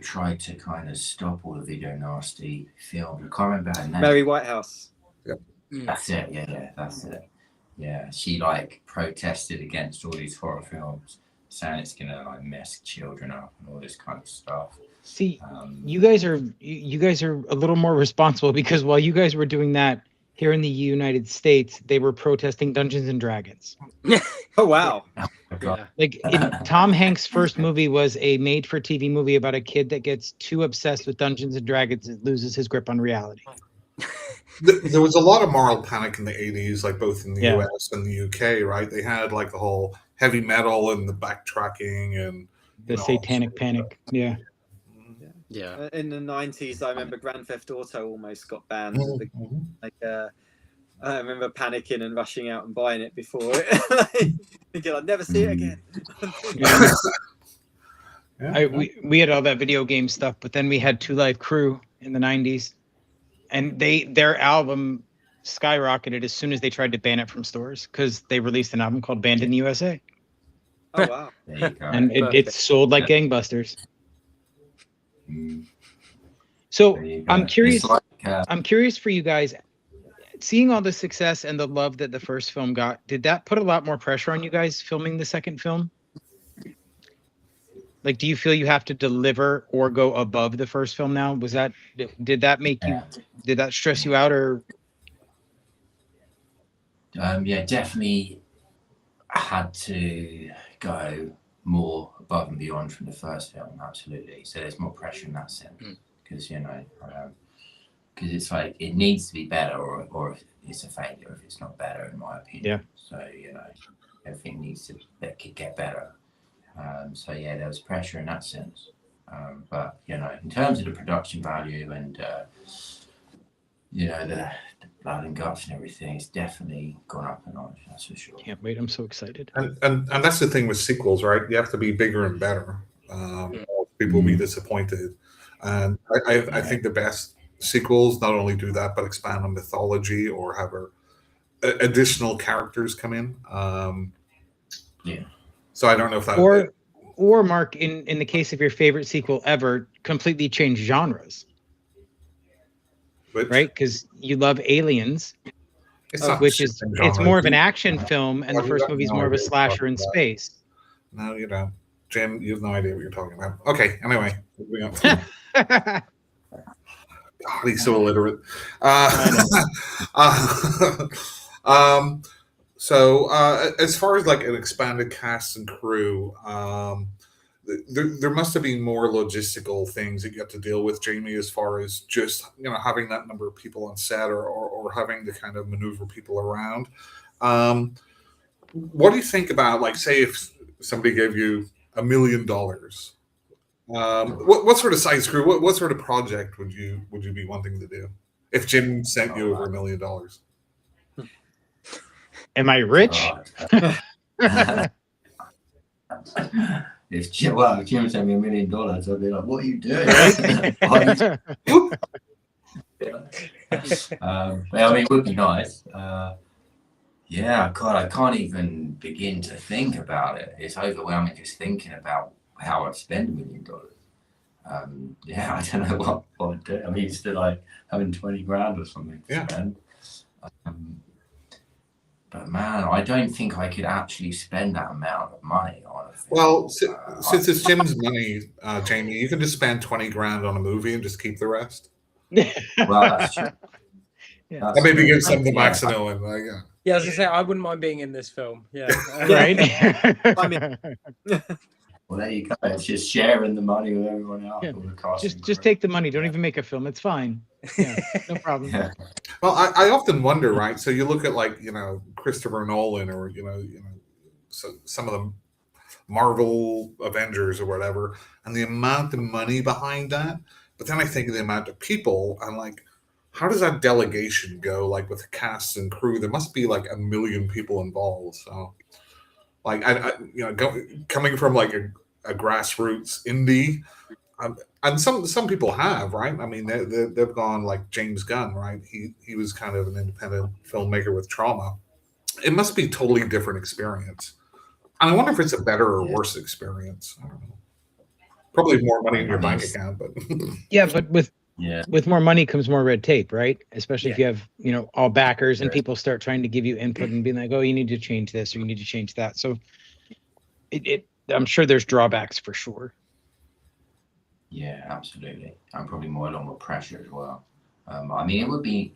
tried to kind of stop all the video nasty films. I can't remember her name. Mary Whitehouse. Yeah. That's it. Yeah, that's it. Yeah, she like protested against all these horror films, saying it's gonna like mess children up and all this kind of stuff. See, you guys are a little more responsible, because while you guys were doing that here in the United States, they were protesting Dungeons and Dragons. Oh wow! Yeah. Like Tom Hanks' first movie was a made-for-TV movie about a kid that gets too obsessed with Dungeons and Dragons and loses his grip on reality. There was a lot of moral panic in the 80s, like both in the US and the UK, right? They had like the whole heavy metal and the backtracking and the satanic panic. Yeah. In the 90s, I remember Grand Theft Auto almost got banned. I remember panicking and rushing out and buying it before it, thinking I'd never see it again. We had all that video game stuff, but then we had Two Live Crew in the 90s, and their album skyrocketed as soon as they tried to ban it from stores, because they released an album called Banned in the USA. Oh wow! And it sold like gangbusters. So I'm curious. I'm curious for you guys, seeing all the success and the love that the first film got. Did that put a lot more pressure on you guys filming the second film? Like, do you feel you have to deliver or go above the first film now? Did that make you? Did that stress you out, or? Yeah, definitely had to go more above and beyond from the first film. Absolutely. So there's more pressure in that sense, because because it's like it needs to be better, or it's a failure if it's not better, in my opinion. Yeah. So everything needs to get better. So yeah, there was pressure in that sense. But in terms of the production value and the blood and guts and everything, it's definitely gone up a notch. That's for sure. Can't wait! I'm so excited. And that's the thing with sequels, right? You have to be bigger and better. Or people will be disappointed. And I think the best sequels not only do that, but expand on mythology or have additional characters come in. So I don't know if that or Mark, in the case of your favorite sequel ever, completely change genres. Right? Because you love Aliens, which is it's more of an action film, and the first movie is more of a slasher in space. No, you don't. Jim, you have no idea what you're talking about. Okay, anyway. God, he's so illiterate. So as far as like an expanded cast and crew, there must have been more logistical things that you have to deal with, Jamie, as far as just having that number of people on set or having to kind of maneuver people around. What do you think about, like, say if somebody gave you $1 million? What sort of size crew? What sort of project would you be wanting to do if Jim sent you over $1 million? Am I rich? If Jim sent me $1 million, I'd be like, "What are you doing?" But I mean, it would be nice. Yeah, God, I can't even begin to think about it. It's overwhelming just thinking about how I'd spend $1 million. Yeah, I don't know what I'd do. I'm used to like having 20 grand or something to spend. But man, I don't think I could actually spend that amount of money on a film. Well, since it's Jim's money, Jamie, you can just spend 20 grand on a movie and just keep the rest. Well, that's true. Yeah. That's And maybe true. give some to Yeah. Max and Owen. Yeah. Yeah, I was gonna say I wouldn't mind being in this film. Yeah, Right. I mean, Well, there you go. It's just sharing the money with everyone else. Yeah. All the cast and just crew. take the money. Don't even make a film. It's fine. Yeah, no problem. Yeah. Well, I often wonder, right? So you look at like Christopher Nolan or so some of the Marvel Avengers or whatever, and the amount of money behind that. But then I think of the amount of people. I'm like, how does that delegation go? Like with cast and crew, there must be like 1 million people involved. So, like coming from like a grassroots indie. And some people have, right? I mean, they've gone like James Gunn, right? He was kind of an independent filmmaker with Trauma. It must be a totally different experience. And I wonder if it's a better or worse experience. I don't know. Probably more money in your bank account, but Yeah, but with Yeah. more money comes more red tape, right? Especially if Yeah. you have all backers and Yeah. people start trying to give you input and being like, oh, you need to change this or you need to change that. So I'm sure there's drawbacks for sure. Yeah, absolutely. And probably more along with pressure as well. I mean, it would be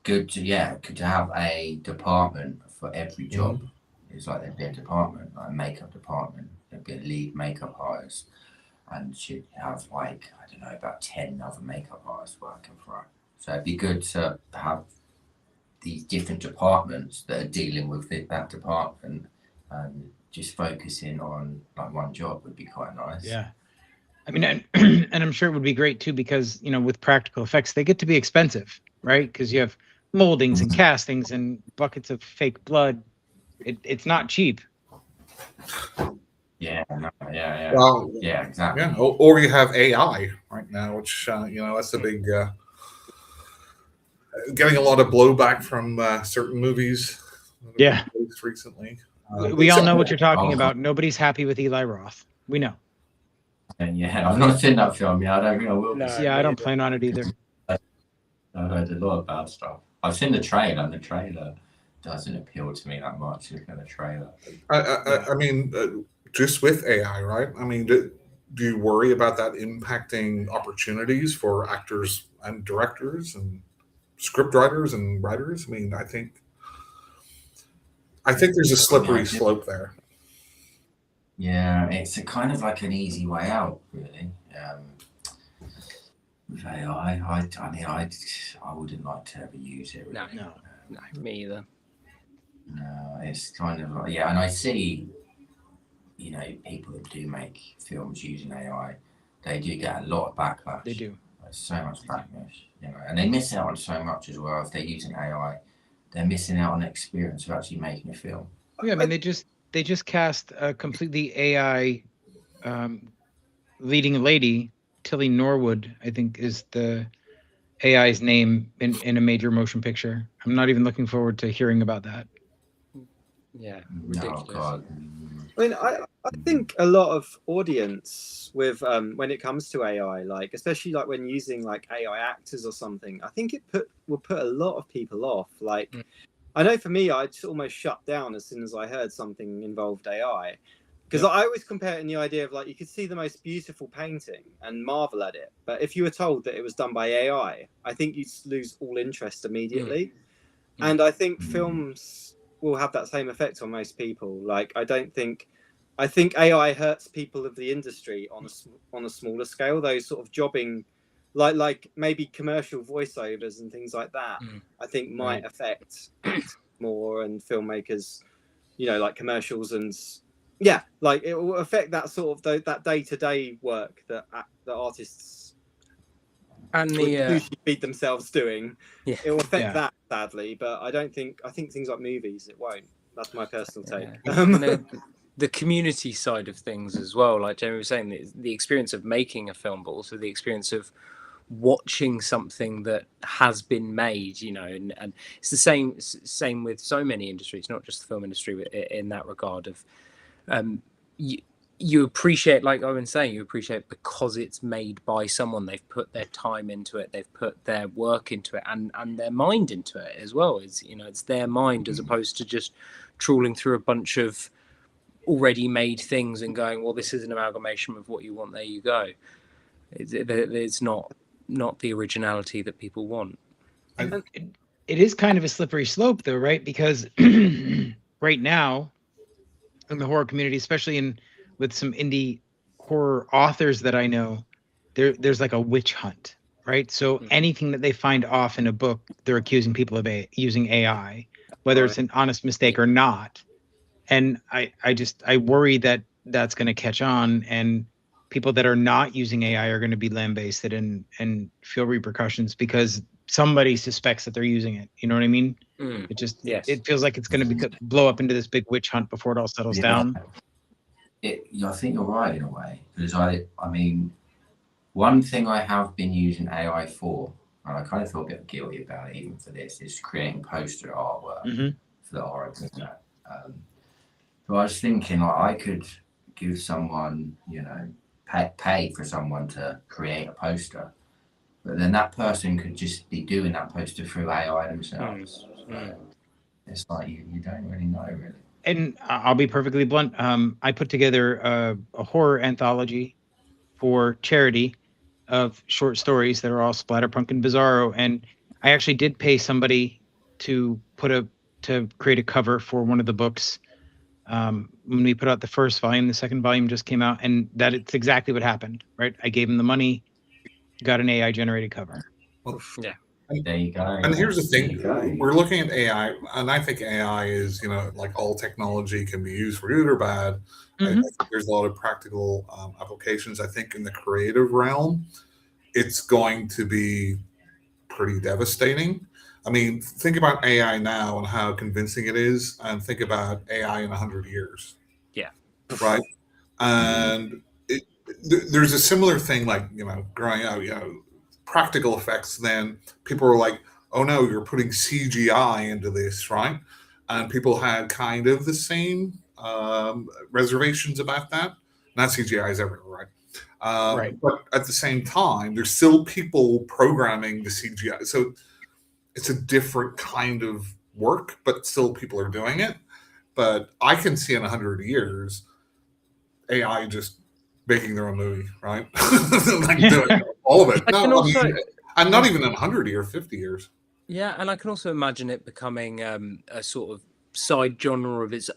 good to have a department for every job. It's like there'd be a department, like a makeup department. There'd be a lead makeup artist, and she'd have like I don't know about 10 other makeup artists working for her. So it'd be good to have these different departments that are dealing with that department, and just focusing on like one job would be quite nice. Yeah. I mean, and I'm sure it would be great too, because, with practical effects, they get to be expensive, right? Because you have moldings and castings and buckets of fake blood. It's not cheap. Yeah, yeah, well, yeah, exactly. yeah. Or you have AI right now, which that's a big getting a lot of blowback from certain movies. that have been Yeah. released recently. We all know what you're talking about. Nobody's happy with Eli Roth. We know. And yeah, I've not seen that film yet. I don't think I will. No. Yeah, I don't plan on it either. I've heard a lot of bad stuff. I've seen the trailer, and the trailer doesn't appeal to me that much. Looking at the trailer. I mean, just with AI, right? I mean, do you worry about that impacting opportunities for actors and directors and script writers and writers? I mean, I think there's a slippery slope there. Yeah, it's a kind of like an easy way out, really. With AI, I mean, I wouldn't like to ever use it. Really. No, me either. No, it's kind of like, and I see, people that do make films using AI, they do get a lot of backlash. They do. There's so much backlash, and they miss out on so much as well. If they're using AI, they're missing out on the experience of actually making a film. Yeah, I mean, they just cast a completely AI leading lady. Tilly Norwood, I think, is the AI's name in a major motion picture. I'm not even looking forward to hearing about that. Yeah, Oh, God. I mean, I think a lot of audience with when it comes to AI, like especially like when using like AI actors or something, I think it will put a lot of people off. Like, I know for me, I just almost shut down as soon as I heard something involved AI, because I always compare it in the idea of like you could see the most beautiful painting and marvel at it, but if you were told that it was done by AI, I think you'd lose all interest immediately. And I think films will have that same effect on most people. Like, I think AI hurts people of the industry on a smaller scale. Those sort of jobbing, like maybe commercial voiceovers and things like that. I think might affect more and filmmakers, like commercials and like it will affect that sort of that day-to-day work that artists And usually feed themselves doing. Yeah. It will affect that sadly, but I think things like movies it won't. That's my personal take. The community side of things as well, like Jamie was saying, the experience of making a film, but also the experience of watching something that has been made, you know, and it's the same with so many industries, not just the film industry, in that regard of you, you appreciate, like Owen's saying, you appreciate because it's made by someone. They've put their time into it, they've put their work into it, and their mind into it as well. It's, you know, it's their mind as opposed to just trawling through a bunch of already made things and going, well, this is an amalgamation of what you want, there you go. It's not the originality that people want. It is kind of a slippery slope though, right? Because right now in the horror community, especially with some indie horror authors that I know, there's like a witch hunt, right? So anything that they find off in a book, they're accusing people of using AI, whether it's an honest mistake or not. And I worry that that's going to catch on, and people that are not using AI are going to be lambasted and feel repercussions because somebody suspects that they're using it. You know what I mean? It just it feels like it's going to blow up into this big witch hunt before it all settles down. I think you're right in a way, because I mean, one thing I have been using AI for, and I kind of feel a bit guilty about it even for this, is creating poster artwork for the R.I.P Man. So I was thinking, like, I could give someone, you know, pay for someone to create a poster, but then that person could just be doing that poster through AI themselves. So it's like you don't really know, really. And I'll be perfectly blunt. I put together a horror anthology for charity of short stories that are all splatterpunk and bizarro, and I actually did pay somebody to create a cover for one of the books. When we put out the first volume, the second volume just came out, and it's exactly what happened, right? I gave him the money, got an AI generated cover. Well, yeah. There you go. And here's the thing, we're looking at AI, and I think AI is, you know, like all technology can be used for good or bad. I think there's a lot of practical applications. I think in the creative realm, it's going to be pretty devastating. I mean, think about AI now and how convincing it is, and think about AI in 100 years. Yeah. Right? And there's a similar thing, like, you know, growing up, you know, practical effects, then people were like, oh no, you're putting CGI into this, right? And people had kind of the same reservations about that. Not CGI is everywhere, right? Right. But at the same time, there's still people programming the CGI. So it's a different kind of work, but still people are doing it. But I can see in 100 years, AI just making their own movie, right? Like doing all of it. And not even in 100 years, 50 years. Yeah, and I can also imagine it becoming a sort of side genre of its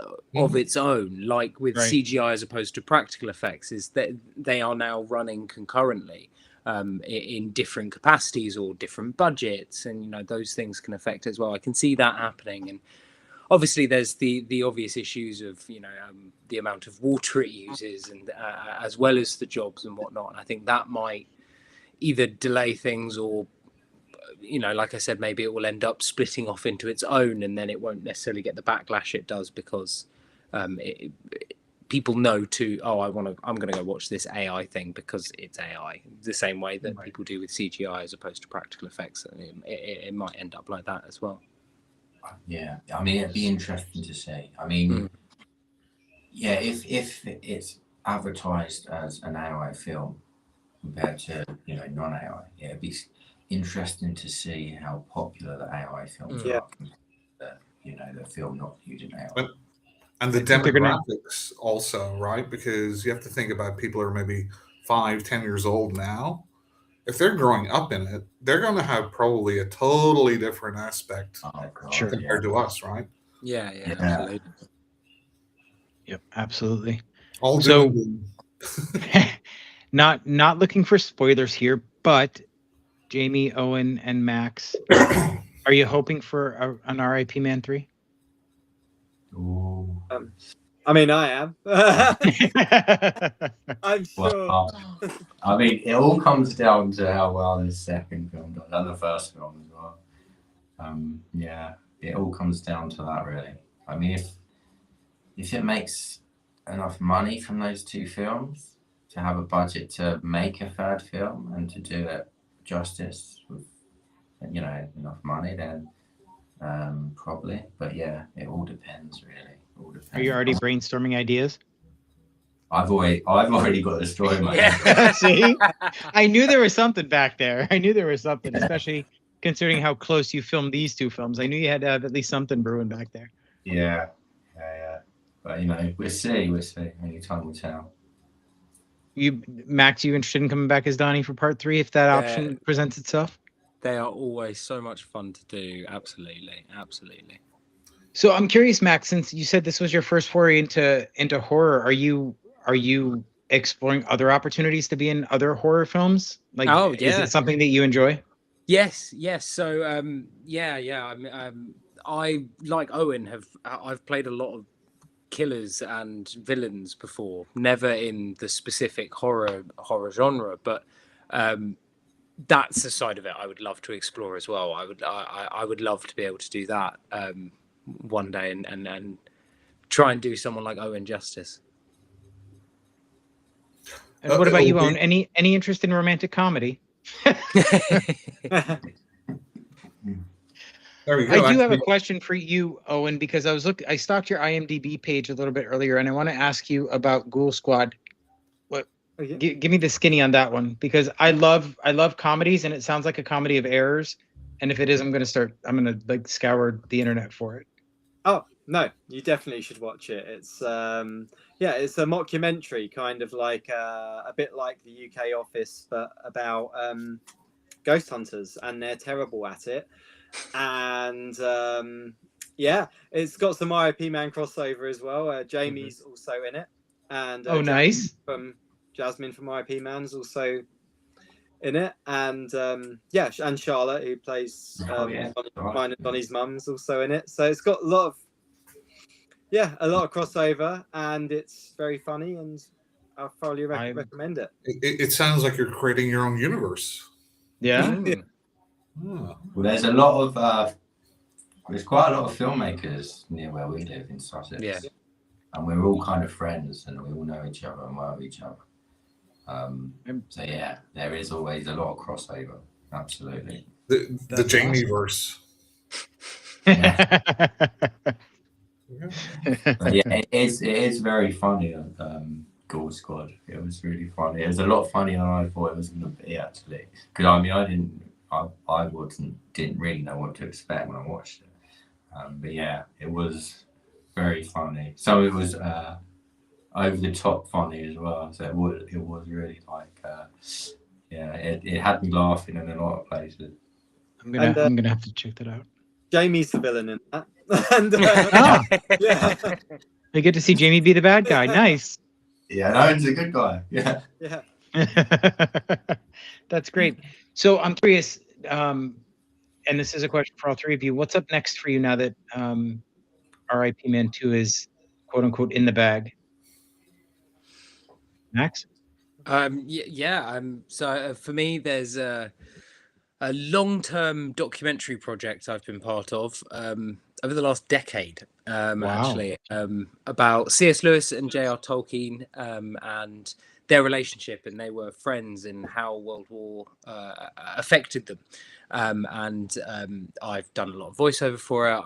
own, like with CGI as opposed to practical effects, is that they are now running concurrently in different capacities or different budgets, and you know those things can affect as well. I can see that happening, and obviously there's the obvious issues of, you know, the amount of water it uses, and as well as the jobs and whatnot. And I think that might either delay things or, you know, like I said, maybe it will end up splitting off into its own, and then it won't necessarily get the backlash it does because people know I'm going to go watch this AI thing because it's AI, the same way that people do with CGI as opposed to practical effects. It might end up like that as well. Yeah, I mean, it'd be interesting to see. I mean, yeah, if it's advertised as an AI film compared to, you know, non-AI, yeah, it'd be interesting to see how popular the AI films are compared to, you know, the film not using AI. And the demographics also, right? Because you have to think about people who are maybe 5-10 years old now. If they're growing up in it, they're going to have probably a totally different aspect compared to us, right? Yeah, absolutely. Yep, absolutely. All so, doing not looking for spoilers here, but Jamie, Owen, and Max, are you hoping for an R.I.P Man 3? I mean, I am. I'm sure. Well, I mean, it all comes down to how well the second film does, and the first film as well. Yeah, it all comes down to that, really. I mean, if it makes enough money from those two films to have a budget to make a third film and to do it justice with, you know, enough money, then probably. But yeah, it all depends, really. All depends. Are you already brainstorming ideas? I've already got the story in my head. Yeah. See, I knew there was something back there. I knew there was something, especially considering how close you filmed these two films. I knew you had to have at least something brewing back there. Yeah. But you know, we'll see. Only time will tell. Max, you interested in coming back as Donnie for part 3 if that option presents itself? They are always so much fun to do. Absolutely. So I'm curious, Max, since you said this was your first foray into horror, are you exploring other opportunities to be in other horror films? Like, is it something that you enjoy? Yes. So I, like Owen, I've played a lot of killers and villains before, never in the specific horror genre, but that's a side of it I would love to explore as well. I would love to be able to do that one day and try and do someone like Owen justice. And what about you, Owen? Any interest in romantic comedy? There we go. I do have a question for you, Owen, because I stalked your IMDb page a little bit earlier, and I want to ask you about Ghoul Squad. What? Give me the skinny on that one, because I love comedies, and it sounds like a comedy of errors. And if it is, I'm gonna like scour the internet for it. Oh no, you definitely should watch it. It's it's a mockumentary, kind of like a bit like the UK Office, but about ghost hunters, and they're terrible at it. And it's got some R.I.P Man crossover as well. Jamie's also in it, and nice. From Jasmine from R.I.P Man's also in it, and and Charlotte, who plays mine and Donnie's mum's also in it. So it's got a lot of crossover, and it's very funny, and I thoroughly recommend it. It sounds like you're creating your own universe. Yeah. Well, there's a lot of there's quite a lot of filmmakers near where we live in Sussex. Yeah. And we're all kind of friends, and we all know each other and work with each other. So yeah, there is always a lot of crossover. Absolutely. The Jamie verse. But yeah, it is very funny. Ghoul Squad. It was really funny. It was a lot funnier than I thought it was going to be, actually. Because I mean, I didn't really know what to expect when I watched it. But yeah, it was very funny. Some of it was over the top funny as well. So it was really like it had me laughing in a lot of places. I'm gonna have to check that out. Jamie's the villain in that. And yeah, I get to see Jamie be the bad guy. Nice. Yeah, no, he's a good guy. Yeah. That's great. So I'm curious, and this is a question for all three of you. What's up next for you now that R.I.P Man 2 is quote unquote in the bag? Max? So for me, there's a long-term documentary project I've been part of over the last decade, actually, about C.S. Lewis and J.R. Tolkien and their relationship, and they were friends, and how World War affected them. And I've done a lot of voiceover for it.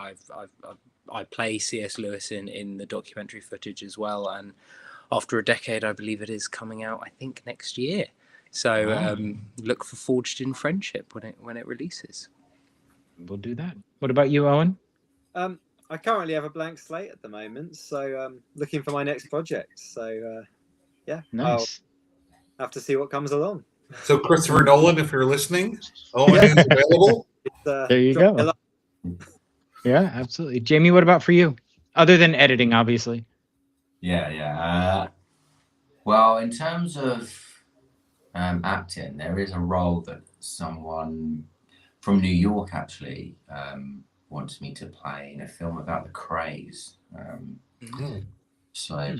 I play C.S. Lewis in the documentary footage as well, and after a decade, I believe it is coming out, I think, next year. So look for Forged in Friendship when it releases. We'll do that. What about you, Owen? I currently have a blank slate at the moment, so looking for my next project. So nice. I'll have to see what comes along. So Christopher Nolan, if you're listening, Owen is available. There you go. Yeah, absolutely. Jamie, what about for you? Other than editing, obviously. Yeah. Well, in terms of acting, there is a role that someone from New York actually wants me to play in a film about the Krays. But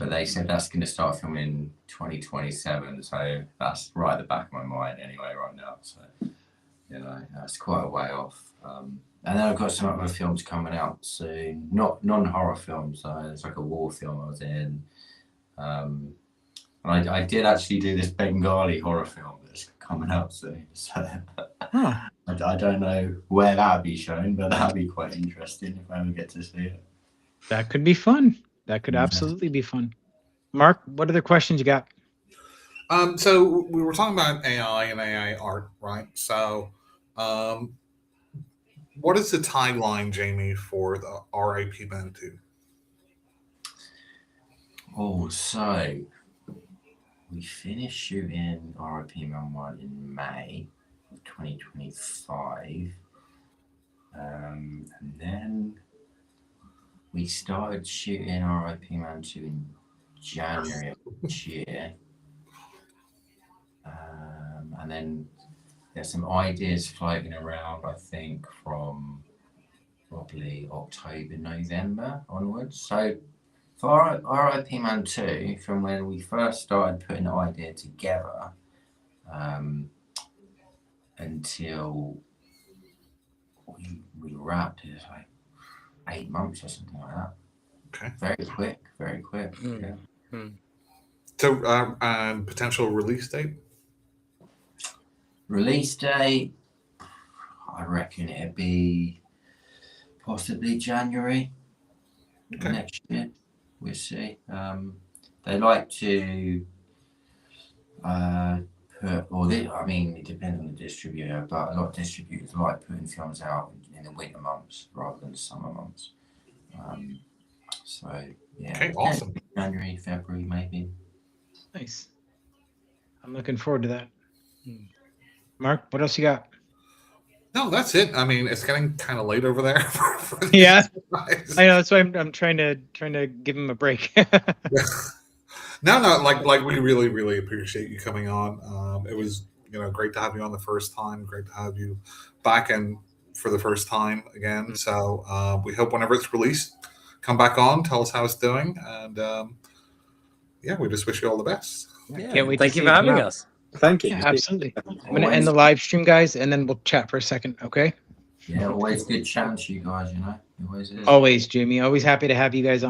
they said that's going to start filming in 2027, so that's right at the back of my mind anyway right now. So that's quite a way off. And then I've got some other films coming out soon, not non-horror films. It's like a war film I was in. I did actually do this Bengali horror film that's coming out soon. So Huh. I don't know where that'll be shown, but that'll be quite interesting if I ever get to see it. That could be fun. That could Yeah. absolutely be fun. Mark, what other questions you got? So we were talking about AI and AI art, right? So, what is the tagline, Jamie, for the R.I.P Man 2? Oh, so we finished shooting R.I.P Man 1 in May of 2025. And then we started shooting R.I.P Man 2 in January of this year. And then there's some ideas floating around, I think, from probably October, November onwards. So for R.I.P Man 2, from when we first started putting the idea together until we wrapped it, like 8 months or something like that. Okay. Very quick, very quick. Mm. Yeah. So, potential release date? Release date, I reckon it'd be possibly January next year. We'll see. They like to put, I mean, it depends on the distributor, but a lot of distributors like putting films out in the winter months rather than summer months. So yeah, Okay, awesome. January, February, maybe. Nice. I'm looking forward to that. Mark, what else you got? No, that's it. I mean, it's getting kind of late over there. For Yeah. guys. I know, that's why I'm trying to give him a break. No, like we really appreciate you coming on. It was great to have you on the first time. Great to have you back and for the first time again. So we hope whenever it's released, come back on, tell us how it's doing, and yeah, we just wish you all the best. Yeah, Can't wait to thank see you it for come having out. us. Thank you. Yeah, absolutely. I'm gonna Always- end the live stream, guys, and then we'll chat for a second. Okay. Yeah, always good chatting to you guys. You know, always is. Always, Jamie. Always happy to have you guys on.